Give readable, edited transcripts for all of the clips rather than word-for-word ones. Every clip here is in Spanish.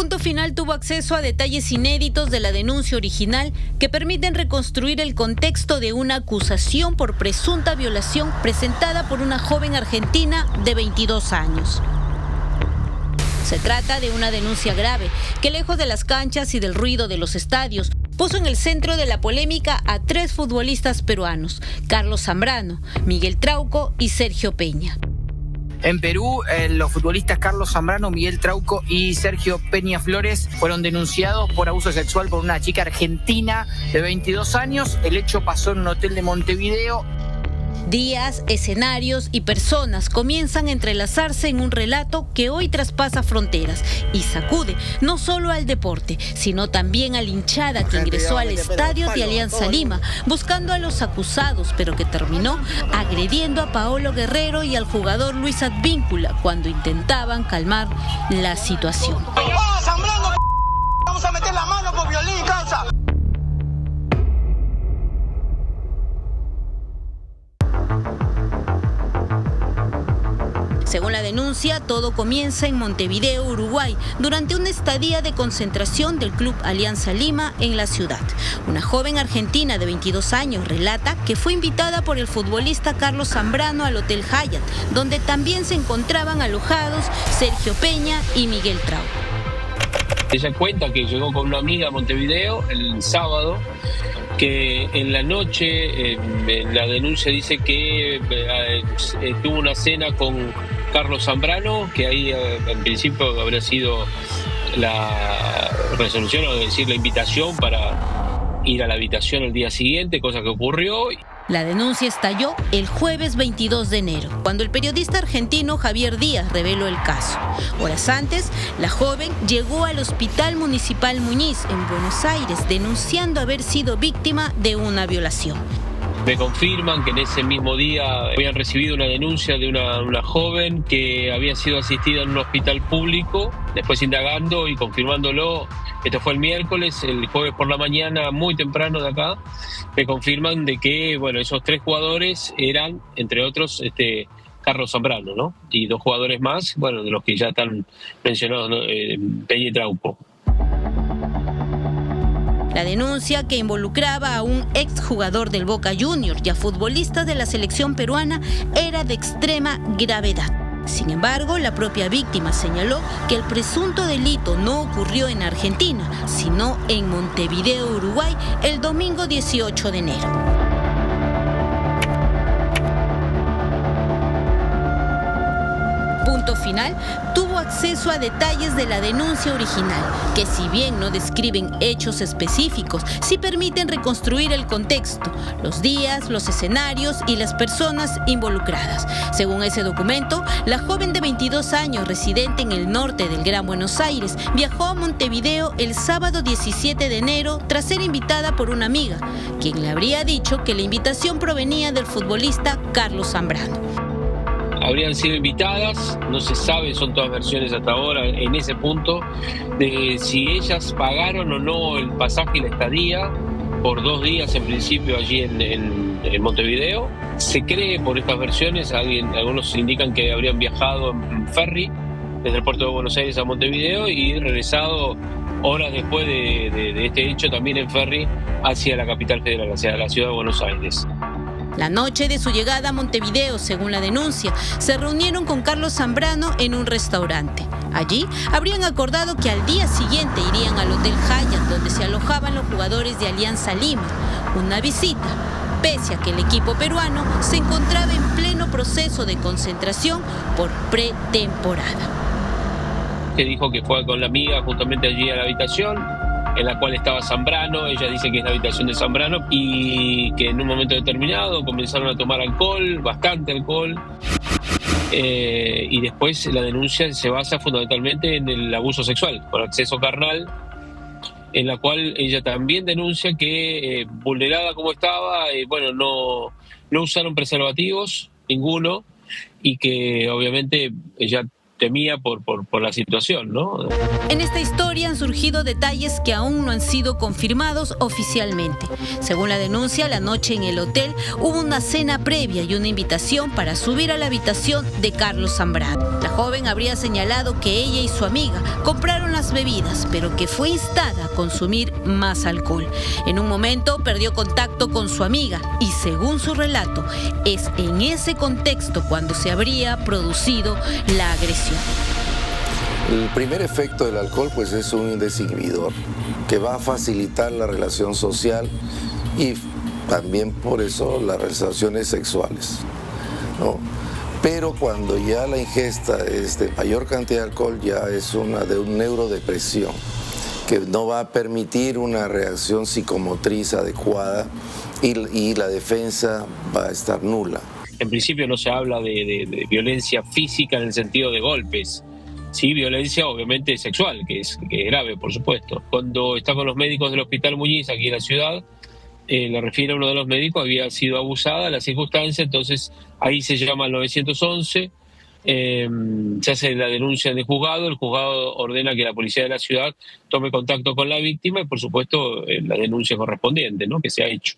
Punto Final tuvo acceso a detalles inéditos de la denuncia original que permiten reconstruir el contexto de una acusación por presunta violación presentada por una joven argentina de 22 años. Se trata de una denuncia grave que, lejos de las canchas y del ruido de los estadios, puso en el centro de la polémica a 3 futbolistas peruanos: Carlos Zambrano, Miguel Trauco y Sergio Peña. En Perú, los futbolistas Carlos Zambrano, Miguel Trauco y Sergio Peña Flores fueron denunciados por abuso sexual por una chica argentina de 22 años. El hecho pasó en un hotel de Montevideo. Días, escenarios y personas comienzan a entrelazarse en un relato que hoy traspasa fronteras y sacude no solo al deporte, sino también a la hinchada que ingresó al estadio de Alianza Lima buscando a los acusados, pero que terminó agrediendo a Paolo Guerrero y al jugador Luis Advíncula cuando intentaban calmar la situación. Vamos a meter la mano por violín, causa. Según la denuncia, todo comienza en Montevideo, Uruguay, durante una estadía de concentración del Club Alianza Lima en la ciudad. Una joven argentina de 22 años relata que fue invitada por el futbolista Carlos Zambrano al Hotel Hyatt, donde también se encontraban alojados Sergio Peña y Miguel Trauco. Ella cuenta que llegó con una amiga a Montevideo el sábado, que en la noche, en la denuncia dice que tuvo una cena con Carlos Zambrano, que ahí en principio habría sido la resolución, o decir, la invitación para ir a la habitación el día siguiente, cosa que ocurrió. La denuncia estalló el jueves 22 de enero, cuando el periodista argentino Javier Díaz reveló el caso. Horas antes, la joven llegó al Hospital Municipal Muñiz, en Buenos Aires, denunciando haber sido víctima de una violación. Me confirman que en ese mismo día habían recibido una denuncia de una joven que había sido asistida en un hospital público, después indagando y confirmándolo. Esto fue el miércoles, el jueves por la mañana, muy temprano de acá, me confirman de que, bueno, esos 3 jugadores eran, entre otros, Carlos Zambrano, ¿no? Y 2 jugadores más, bueno, de los que ya están mencionados, ¿no? Peña y Trauco. La denuncia, que involucraba a un exjugador del Boca Juniors y a futbolistas de la selección peruana, era de extrema gravedad. Sin embargo, la propia víctima señaló que el presunto delito no ocurrió en Argentina, sino en Montevideo, Uruguay, el domingo 18 de enero. Punto Final tuvo acceso a detalles de la denuncia original, que si bien no describen hechos específicos, sí permiten reconstruir el contexto, los días, los escenarios y las personas involucradas. Según ese documento, la joven de 22 años, residente en el norte del Gran Buenos Aires, viajó a Montevideo el sábado 17 de enero tras ser invitada por una amiga, quien le habría dicho que la invitación provenía del futbolista Carlos Zambrano. Habrían sido invitadas, no se sabe, son todas versiones hasta ahora en ese punto, de si ellas pagaron o no el pasaje y la estadía por 2 días en principio allí en Montevideo. Se cree por estas versiones, algunos indican que habrían viajado en ferry desde el puerto de Buenos Aires a Montevideo y regresado horas después de este hecho también en ferry hacia la capital federal, hacia la ciudad de Buenos Aires. La noche de su llegada a Montevideo, según la denuncia, se reunieron con Carlos Zambrano en un restaurante. Allí habrían acordado que al día siguiente irían al Hotel Hyatt, donde se alojaban los jugadores de Alianza Lima. Una visita, pese a que el equipo peruano se encontraba en pleno proceso de concentración por pretemporada. Que dijo que fue con la amiga justamente allí a la habitación, en la cual estaba Zambrano. Ella dice que es la habitación de Zambrano y que en un momento determinado comenzaron a tomar alcohol, bastante alcohol, y después la denuncia se basa fundamentalmente en el abuso sexual por acceso carnal, en la cual ella también denuncia que vulnerada como estaba, no usaron preservativos, ninguno, y que obviamente ella temía por la situación, ¿no? En esta historia han surgido detalles que aún no han sido confirmados oficialmente. Según la denuncia, la noche en el hotel hubo una cena previa y una invitación para subir a la habitación de Carlos Zambrano. La joven habría señalado que ella y su amiga compraron las bebidas, pero que fue instada a consumir más alcohol. En un momento perdió contacto con su amiga y, según su relato, es en ese contexto cuando se habría producido la agresión. El primer efecto del alcohol pues es un desinhibidor que va a facilitar la relación social y también por eso las relaciones sexuales, ¿no? Pero cuando ya la ingesta es de mayor cantidad de alcohol, ya es de una neurodepresión que no va a permitir una reacción psicomotriz adecuada y la defensa va a estar nula. En principio no se habla de violencia física en el sentido de golpes. Sí, violencia obviamente sexual, que es grave, por supuesto. Cuando está con los médicos del Hospital Muñiz, aquí en la ciudad, le refiere a uno de los médicos, había sido abusada la circunstancia, entonces ahí se llama al 911, se hace la denuncia en el juzgado ordena que la policía de la ciudad tome contacto con la víctima y por supuesto la denuncia correspondiente, ¿no?, que se ha hecho.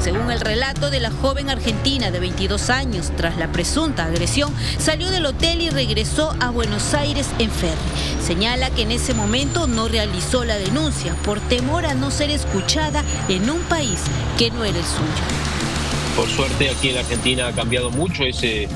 Según el relato de la joven argentina de 22 años, tras la presunta agresión, salió del hotel y regresó a Buenos Aires en ferry. Señala que en ese momento no realizó la denuncia por temor a no ser escuchada en un país que no era el suyo. Por suerte aquí en la Argentina ha cambiado mucho ese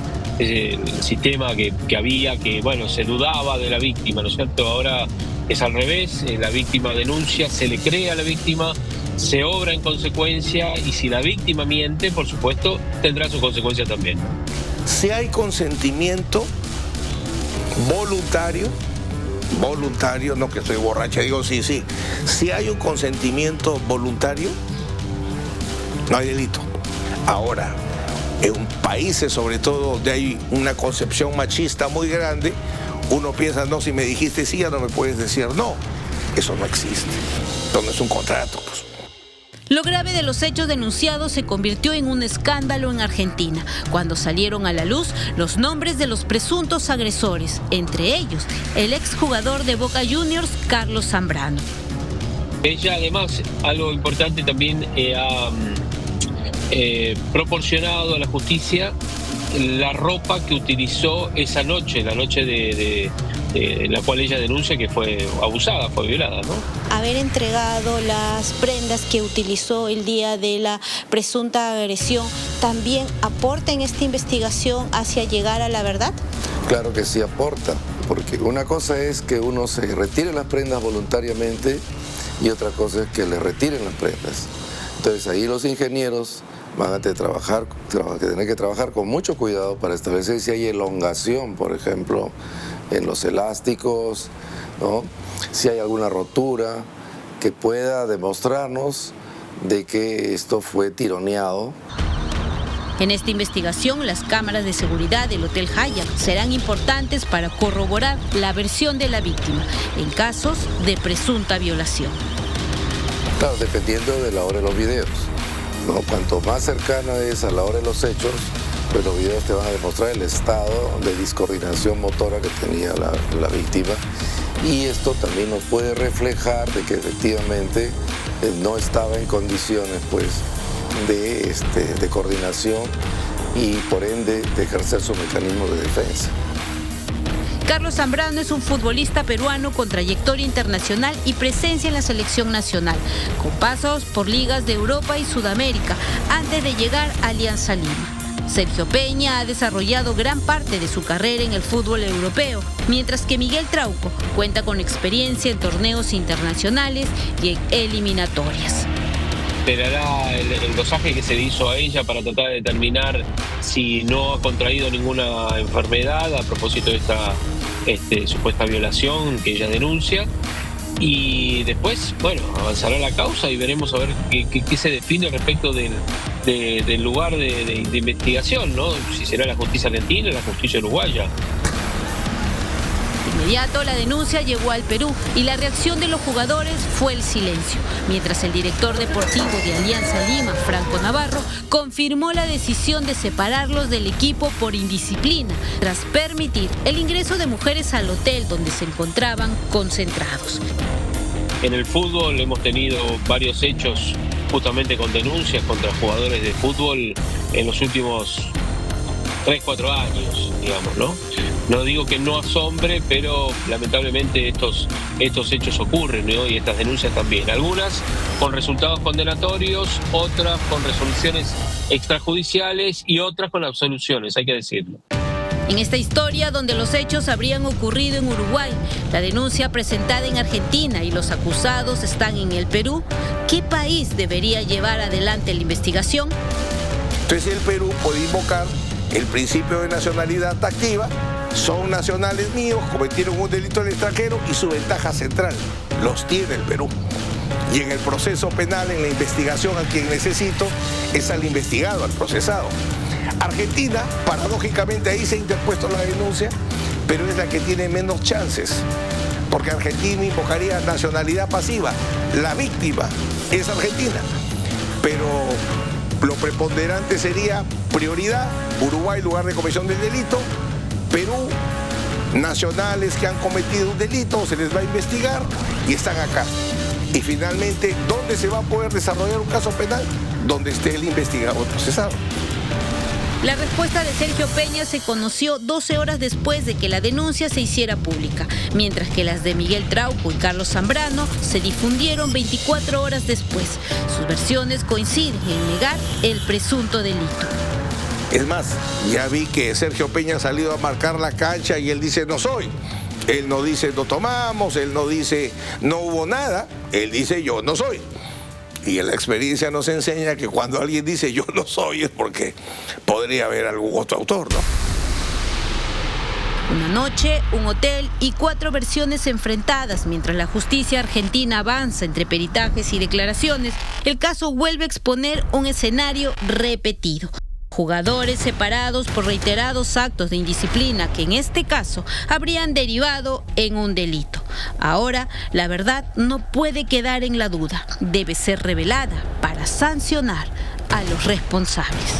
sistema que había, que bueno, se dudaba de la víctima, ¿no es cierto? Ahora es al revés, la víctima denuncia, se le cree a la víctima, se obra en consecuencia y si la víctima miente, por supuesto, tendrá su consecuencia también. Si hay consentimiento voluntario, no que estoy borracha, digo sí, si hay un consentimiento voluntario, no hay delito. Ahora, en países sobre todo donde hay una concepción machista muy grande, uno piensa, no, si me dijiste sí, ya no me puedes decir no. Eso no existe. Esto no es un contrato, pues. Lo grave de los hechos denunciados se convirtió en un escándalo en Argentina, cuando salieron a la luz los nombres de los presuntos agresores, entre ellos el exjugador de Boca Juniors, Carlos Zambrano. Ella además, algo importante también, ha proporcionado a la justicia la ropa que utilizó esa noche, la noche de la cual ella denuncia que fue abusada, fue violada, ¿no? Haber entregado las prendas que utilizó el día de la presunta agresión también aporta en esta investigación hacia llegar a la verdad. Claro que sí aporta, porque una cosa es que uno se retire las prendas voluntariamente y otra cosa es que le retiren las prendas. Entonces ahí los ingenieros van a tener que trabajar con mucho cuidado para establecer si hay elongación, por ejemplo, en los elásticos, ¿no? Si hay alguna rotura que pueda demostrarnos de que esto fue tironeado. En esta investigación, las cámaras de seguridad del Hotel Hyatt serán importantes para corroborar la versión de la víctima en casos de presunta violación. Claro, dependiendo de la hora de los videos, ¿no? Cuanto más cercana es a la hora de los hechos, pues los videos te van a demostrar el estado de discoordinación motora que tenía la víctima y esto también nos puede reflejar de que efectivamente no estaba en condiciones pues de coordinación y por ende de ejercer su mecanismo de defensa. Carlos Zambrano es un futbolista peruano con trayectoria internacional y presencia en la selección nacional, con pasos por ligas de Europa y Sudamérica, antes de llegar a Alianza Lima. Sergio Peña ha desarrollado gran parte de su carrera en el fútbol europeo, mientras que Miguel Trauco cuenta con experiencia en torneos internacionales y en eliminatorias. Esperará el dosaje que se le hizo a ella para tratar de determinar si no ha contraído ninguna enfermedad a propósito de esta supuesta violación que ella denuncia. Y después, bueno, avanzará la causa y veremos a ver qué se define respecto del lugar de investigación, ¿no? Si será la justicia argentina o la justicia uruguaya. De inmediato la denuncia llegó al Perú y la reacción de los jugadores fue el silencio, mientras el director deportivo de Alianza Lima, Franco Navarro, confirmó la decisión de separarlos del equipo por indisciplina, tras permitir el ingreso de mujeres al hotel donde se encontraban concentrados. En el fútbol hemos tenido varios hechos justamente con denuncias contra jugadores de fútbol en los últimos 3, 4 años, digamos, ¿no? No digo que no asombre, pero lamentablemente estos hechos ocurren, ¿no? Y estas denuncias también. Algunas con resultados condenatorios, otras con resoluciones extrajudiciales y otras con absoluciones, hay que decirlo. En esta historia, donde los hechos habrían ocurrido en Uruguay, la denuncia presentada en Argentina y los acusados están en el Perú, ¿qué país debería llevar adelante la investigación? Entonces el Perú puede invocar el principio de nacionalidad activa. Son nacionales míos, cometieron un delito en el extranjero y su ventaja central los tiene el Perú. Y en el proceso penal, en la investigación, a quien necesito es al investigado, al procesado. Argentina, paradójicamente, ahí se ha interpuesto la denuncia, pero es la que tiene menos chances, porque Argentina invocaría nacionalidad pasiva. La víctima es Argentina, pero lo preponderante sería prioridad, Uruguay, lugar de comisión del delito, Perú, nacionales que han cometido un delito, se les va a investigar y están acá. Y finalmente, ¿dónde se va a poder desarrollar un caso penal? Donde esté el investigado o procesado. La respuesta de Sergio Peña se conoció 12 horas después de que la denuncia se hiciera pública, mientras que las de Miguel Trauco y Carlos Zambrano se difundieron 24 horas después. Sus versiones coinciden en negar el presunto delito. Es más, ya vi que Sergio Peña ha salido a marcar la cancha y él dice no soy. Él no dice no tomamos, él no dice no hubo nada, él dice yo no soy. Y la experiencia nos enseña que cuando alguien dice yo no soy es porque podría haber algún otro autor, ¿no? Una noche, un hotel y 4 versiones enfrentadas. Mientras la justicia argentina avanza entre peritajes y declaraciones, el caso vuelve a exponer un escenario repetido. Jugadores separados por reiterados actos de indisciplina que en este caso habrían derivado en un delito. Ahora, la verdad no puede quedar en la duda. Debe ser revelada para sancionar a los responsables.